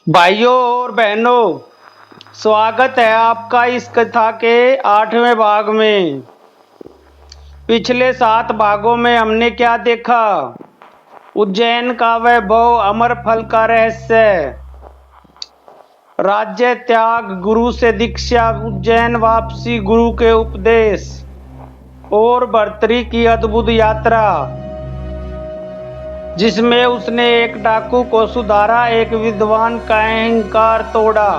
भाइयों और बहनों, स्वागत है आपका इस कथा के 8वें भाग में। पिछले 7 भागों में हमने क्या देखा? उज्जैन का वैभव, अमर फल का रहस्य, राज्य त्याग, गुरु से दीक्षा, उज्जैन वापसी, गुरु के उपदेश और भर्तृहरि की अद्भुत यात्रा जिसमें उसने एक डाकू को सुधारा, एक विद्वान का अहंकार तोड़ा,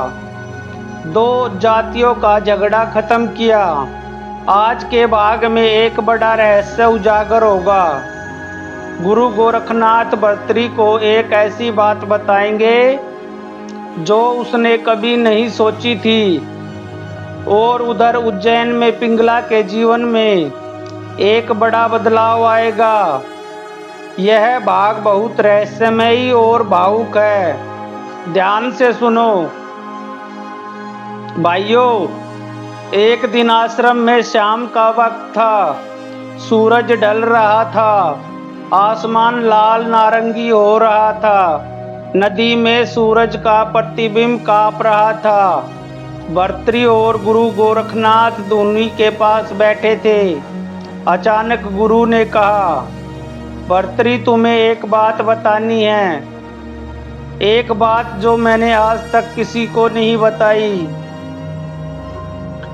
2 जातियों का झगड़ा खत्म किया। आज के भाग में एक बड़ा रहस्य उजागर होगा। गुरु गोरखनाथ भर्तृहरि को एक ऐसी बात बताएंगे जो उसने कभी नहीं सोची थी। और उधर उज्जैन में पिंगला के जीवन में एक बड़ा बदलाव आएगा। यह भाग बहुत रहस्यमयी और भावुक है। ध्यान से सुनो भाइयों। एक दिन आश्रम में शाम का वक्त था। सूरज ढल रहा था, आसमान लाल नारंगी हो रहा था, नदी में सूरज का प्रतिबिंब कांप रहा था। भर्तृहरि और गुरु गोरखनाथ धूनी के पास बैठे थे। अचानक गुरु ने कहा, भर्तृहरि, तुम्हें एक बात बतानी है, एक बात जो मैंने आज तक किसी को नहीं बताई।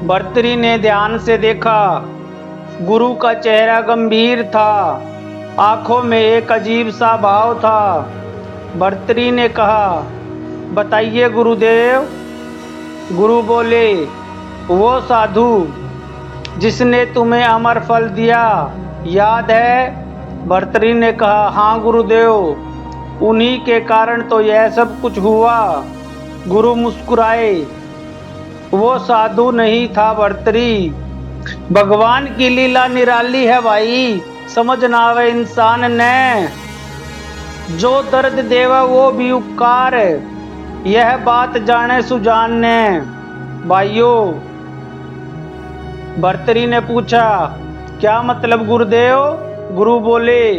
भर्तृहरि ने ध्यान से देखा। गुरु का चेहरा गंभीर था, आंखों में एक अजीब सा भाव था। भर्तृहरि ने कहा, बताइए गुरुदेव। गुरु बोले, वो साधु जिसने तुम्हें अमर फल दिया, याद है? भर्तृहरि ने कहा, हाँ गुरुदेव, उन्हीं के कारण तो यह सब कुछ हुआ। गुरु मुस्कुराए। वो साधु नहीं था भर्तृहरि, भगवान की लीला निराली है भाई। समझ ना आवे इंसान ने, जो दर्द देवा वो भी उपकार, यह बात जाने सुजान ने। भाइयों, भर्तृहरि ने पूछा, क्या मतलब गुरुदेव? गुरु बोले,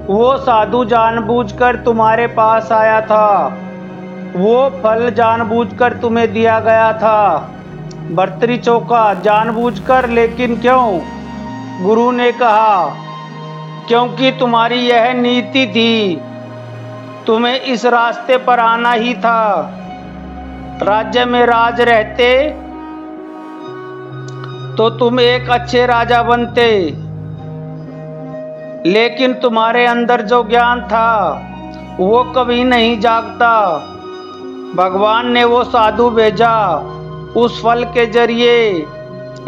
वो साधु जानबूझकर तुम्हारे पास आया था, वो फल जानबूझकर तुम्हें दिया गया था। भर्तृहरि चौंका, जानबूझकर? लेकिन क्यों? गुरु ने कहा, क्योंकि तुम्हारी यह नीति थी, तुम्हें इस रास्ते पर आना ही था। राज्य में राज रहते तो तुम एक अच्छे राजा बनते, लेकिन तुम्हारे अंदर जो ज्ञान था वो कभी नहीं जागता। भगवान ने वो साधु भेजा, उस फल के जरिए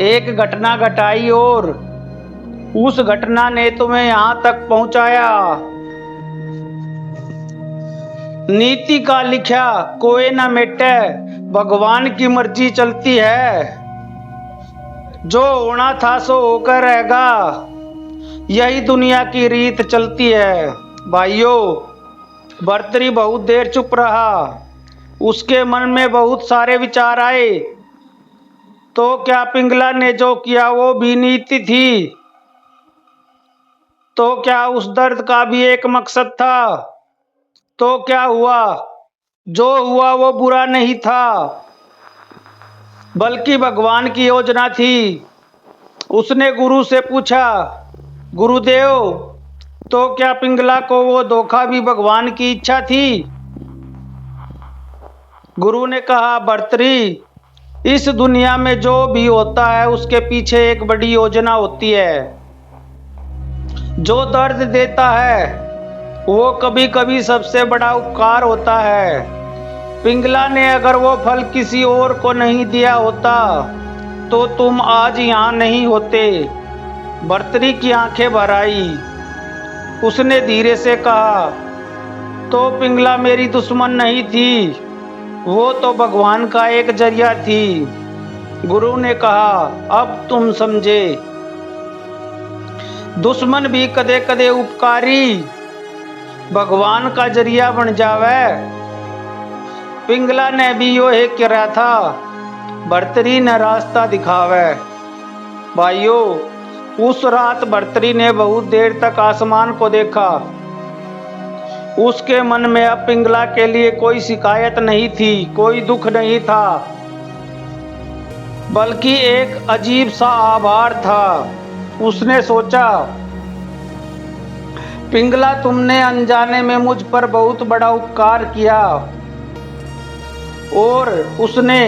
एक घटना घटाई और उस घटना ने तुम्हें यहाँ तक पहुंचाया। नीति का लिखा कोई न मिटे, भगवान की मर्जी चलती है। जो होना था सो होकर रहेगा, यही दुनिया की रीत चलती है। भाइयों, भर्तृहरि बहुत देर चुप रहा। उसके मन में बहुत सारे विचार आए। तो क्या पिंगला ने जो किया वो भी नीति थी? तो क्या उस दर्द का भी एक मकसद था? तो क्या हुआ? जो हुआ वो बुरा नहीं था, बल्कि भगवान की योजना थी। उसने गुरु से पूछा, गुरुदेव, तो क्या पिंगला को वो धोखा भी भगवान की इच्छा थी? गुरु ने कहा, भर्तृहरि, इस दुनिया में जो भी होता है उसके पीछे एक बड़ी योजना होती है। जो दर्द देता है वो कभी कभी सबसे बड़ा उपकार होता है। पिंगला ने अगर वो फल किसी और को नहीं दिया होता तो तुम आज यहाँ नहीं होते। भर्तृहरि की आंखें भर आई। उसने धीरे से कहा, तो पिंगला मेरी दुश्मन नहीं थी, वो तो भगवान का एक जरिया थी। गुरु ने कहा, अब तुम समझे। दुश्मन भी कदे कदे उपकारी भगवान का जरिया बन जावे। पिंगला ने भी यो एक करा था, भर्तृहरि ने रास्ता दिखावे। भाइयों, उस रात भर्तृहरि ने बहुत देर तक आसमान को देखा। उसके मन में अब पिंगला के लिए कोई शिकायत नहीं थी, कोई दुख नहीं था, बल्कि एक अजीब सा आभार था। उसने सोचा, पिंगला, तुमने अनजाने में मुझ पर बहुत बड़ा उपकार किया। और उसने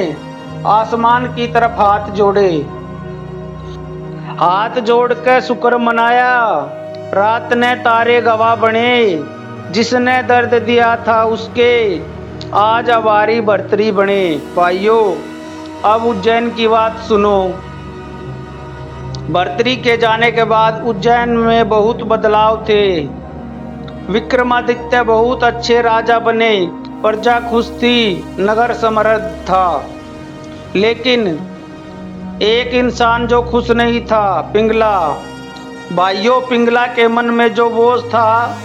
आसमान की तरफ हाथ जोड़े, हाथ जोड़कर शुक्र मनाया। रात ने तारे गवाह बने, जिसने दर्द दिया था उसके आज हमारी भर्तरी बने। भाइयों, अब उज्जैन की बात सुनो। भर्तरी के जाने के बाद उज्जैन में बहुत बदलाव थे। विक्रमादित्य बहुत अच्छे राजा बने, प्रजा खुश थी, नगर समृद्ध था। लेकिन एक इंसान जो खुश नहीं था, पिंगला। भाइयों, पिंगला के मन में जो बोझ था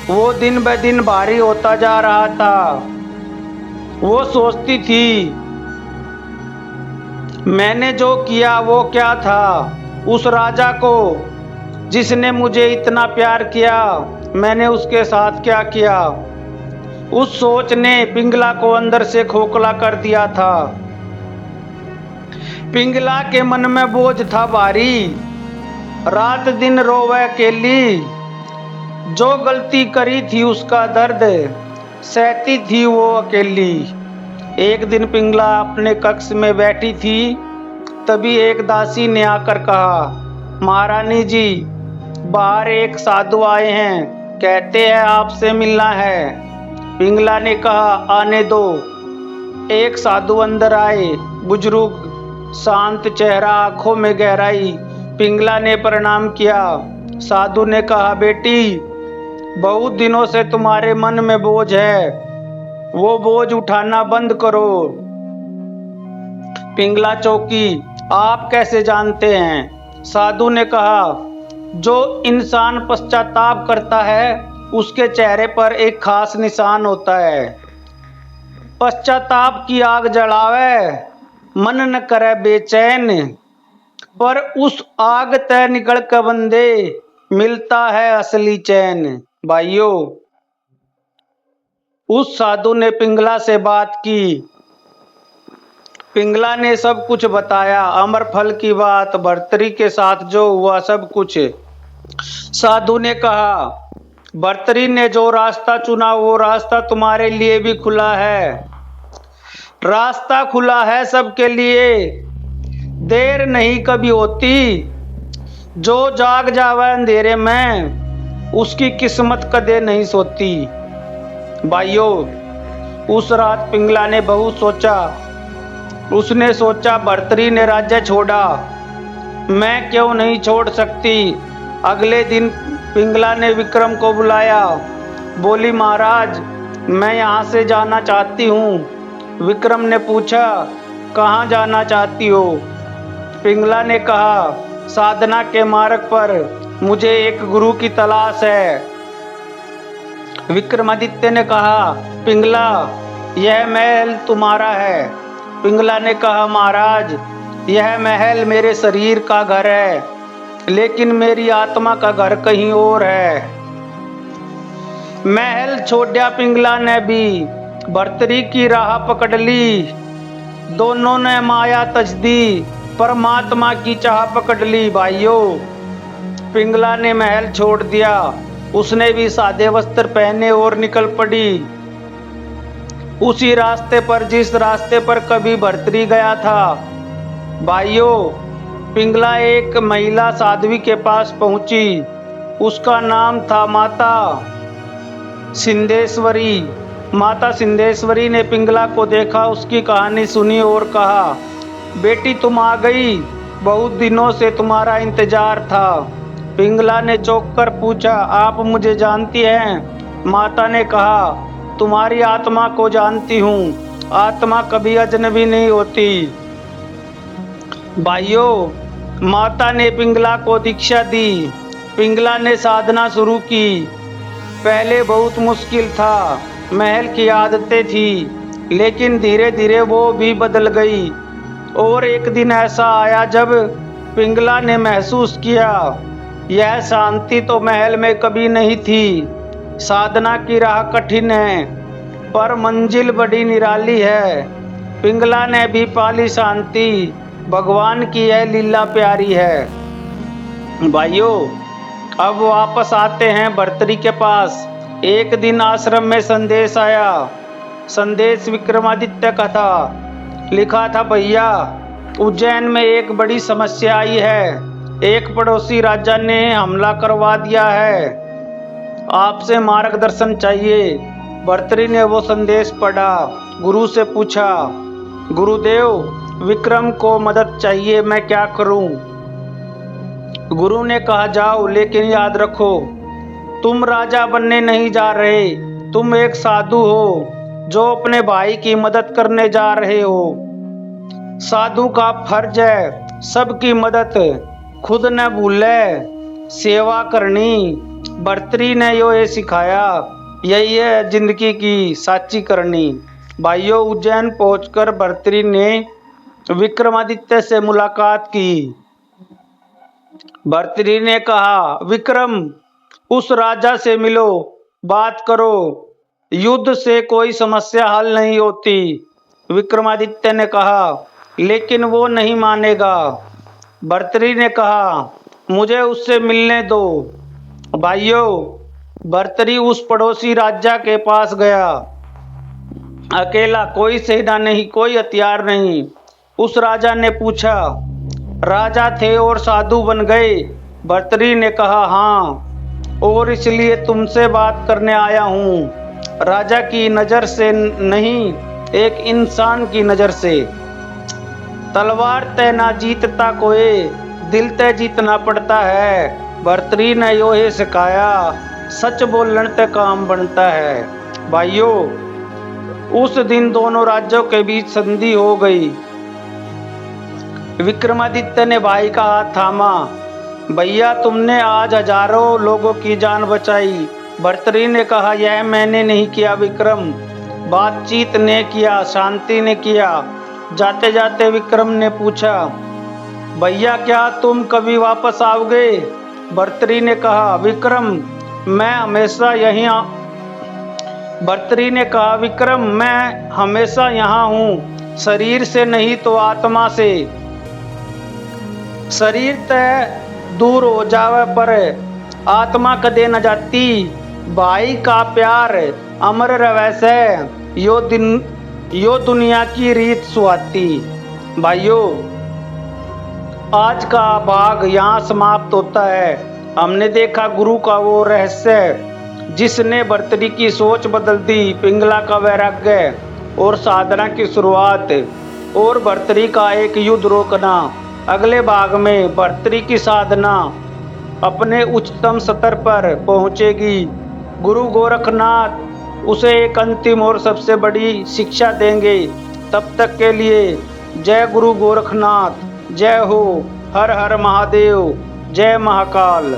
वो दिन ब दिन भारी होता जा रहा था। वो सोचती थी, मैंने जो किया वो क्या था? उस राजा को जिसने मुझे इतना प्यार किया, मैंने उसके साथ क्या किया? उस सोच ने पिंगला को अंदर से खोखला कर दिया था। पिंगला के मन में बोझ था भारी, रात दिन रोवे अकेली। जो गलती करी थी उसका दर्द सहती थी वो अकेली। एक दिन पिंगला अपने कक्ष में बैठी थी, तभी एक दासी ने आकर कहा, महारानी जी, बाहर एक साधु आए हैं, कहते हैं आपसे मिलना है। पिंगला ने कहा, आने दो। एक साधु अंदर आए, बुजुर्ग, शांत चेहरा, आंखों में गहराई। पिंगला ने प्रणाम किया। साधु ने कहा, बेटी, बहुत दिनों से तुम्हारे मन में बोझ है, वो बोझ उठाना बंद करो। पिंगला चौंकी, आप कैसे जानते हैं? साधु ने कहा, जो इंसान पश्चाताप करता है उसके चेहरे पर एक खास निशान होता है। पश्चाताप की आग जलावे, मन न करे बेचैन, पर उस आग ते निकल कर बंदे मिलता है असली चैन। भाइयों, उस साधु ने पिंगला से बात की। पिंगला ने सब कुछ बताया, अमर फल की बात, भर्तरी के साथ जो हुआ सब कुछ। साधु ने कहा, भर्तरी ने जो रास्ता चुना वो रास्ता तुम्हारे लिए भी खुला है। रास्ता खुला है सबके लिए, देर नहीं कभी होती। जो जाग जावे अंधेरे में, उसकी किस्मत कदे नहीं सोती। भाइयों, उस रात पिंगला ने बहुत सोचा। उसने सोचा, भर्तरी ने राज्य छोड़ा, मैं क्यों नहीं छोड़ सकती? अगले दिन पिंगला ने विक्रम को बुलाया। बोली, महाराज, मैं यहाँ से जाना चाहती हूँ। विक्रम ने पूछा, कहाँ जाना चाहती हो? पिंगला ने कहा, साधना के मार्ग पर, मुझे एक गुरु की तलाश है। विक्रमादित्य ने कहा, पिंगला, यह महल तुम्हारा है। पिंगला ने कहा, महाराज, यह महल मेरे शरीर का घर है, लेकिन मेरी आत्मा का घर कहीं और है। महल छोड़ा पिंगला ने भी, भर्तरी की राह पकड़ ली। दोनों ने माया तज दी, परमात्मा की चाह पकड़ ली। भाइयों, पिंगला ने महल छोड़ दिया, उसने भी सादे वस्त्र पहने और निकल पड़ी उसी रास्ते पर जिस रास्ते पर कभी भर्तरी गया था। भाइयों, पिंगला एक महिला साध्वी के पास पहुंची। उसका नाम था माता सिंधेश्वरी। माता सिंधेश्वरी ने पिंगला को देखा, उसकी कहानी सुनी और कहा, बेटी, तुम आ गई, बहुत दिनों से तुम्हारा इंतजार था। पिंगला ने चौंक कर पूछा, आप मुझे जानती हैं? माता ने कहा, तुम्हारी आत्मा को जानती हूँ, आत्मा कभी अजनबी नहीं होती। भाइयों, माता ने पिंगला को दीक्षा दी। पिंगला ने साधना शुरू की। पहले बहुत मुश्किल था, महल की आदतें थी, लेकिन धीरे धीरे वो भी बदल गई। और एक दिन ऐसा आया जब पिंगला ने महसूस किया, यह शांति तो महल में कभी नहीं थी। साधना की राह कठिन है पर मंजिल बड़ी निराली है। पिंगला ने भी पाली शांति, भगवान की यह लीला प्यारी है। भाइयों, अब वापस आते हैं भर्तरी के पास। एक दिन आश्रम में संदेश आया। संदेश विक्रमादित्य का था। लिखा था, भैया उज्जैन में एक बड़ी समस्या आई है। एक पड़ोसी राजा ने हमला करवा दिया है, आपसे मार्गदर्शन चाहिए। भर्तरी ने वो संदेश पढ़ा, गुरु से पूछा, गुरुदेव विक्रम को मदद चाहिए, मैं क्या करूं? गुरु ने कहा, जाओ, लेकिन याद रखो तुम राजा बनने नहीं जा रहे, तुम एक साधु हो जो अपने भाई की मदद करने जा रहे हो। साधु का फर्ज है सबकी मदद, खुद न भूले सेवा करनी। भर्तरी ने यो ये सिखाया, यही है जिंदगी की साची करनी। भाइयों, उज्जैन पहुंचकर भर्तरी ने विक्रमादित्य से मुलाकात की। भर्तरी ने कहा, विक्रम उस राजा से मिलो, बात करो, युद्ध से कोई समस्या हल नहीं होती। विक्रमादित्य ने कहा, लेकिन वो नहीं मानेगा। भर्तरी ने कहा, मुझे उससे मिलने दो। भाइयों, भर्तरी उस पड़ोसी राजा के पास गया, अकेला, कोई सेना नहीं, कोई हथियार नहीं। उस राजा ने पूछा, राजा थे और साधु बन गए? भर्तरी ने कहा, हाँ, और इसलिए तुमसे बात करने आया हूँ, राजा की नजर से नहीं, एक इंसान की नजर से। तलवार तय ना जीतता कोई, दिल तय जीतना पड़ता है। भर्तरी ने यो ही सिखाया, सच बोलने ते काम बनता है। भाइयों, उस दिन दोनों राज्यों के बीच संधि हो गई। विक्रमादित्य ने भाई का हाथ थामा, भैया तुमने आज हजारों लोगों की जान बचाई। भर्तरी ने कहा, यह मैंने नहीं किया विक्रम, बातचीत ने किया, शांति ने किया। जाते जाते विक्रम ने पूछा, भैया क्या तुम कभी वापस आओगे? भर्तरी ने कहा, विक्रम मैं हमेशा यहाँ हूँ, शरीर से नहीं तो आत्मा से। शरीर तय दूर हो जावे पर आत्मा कदे न जाती। भाई का प्यार अमर रवै से, यो दुनिया की रीत सुहाती। भाइयों, आज का भाग यहाँ समाप्त होता है। हमने देखा गुरु का वो रहस्य जिसने भर्तरी की सोच बदल दी, पिंगला का वैराग्य और साधना की शुरुआत, और भर्तरी का एक युद्ध रोकना। अगले भाग में भर्तरी की साधना अपने उच्चतम स्तर पर पहुंचेगी। गुरु गोरखनाथ उसे एक अंतिम और सबसे बड़ी शिक्षा देंगे। तब तक के लिए जय गुरु गोरखनाथ, जय हो, हर हर महादेव, जय महाकाल।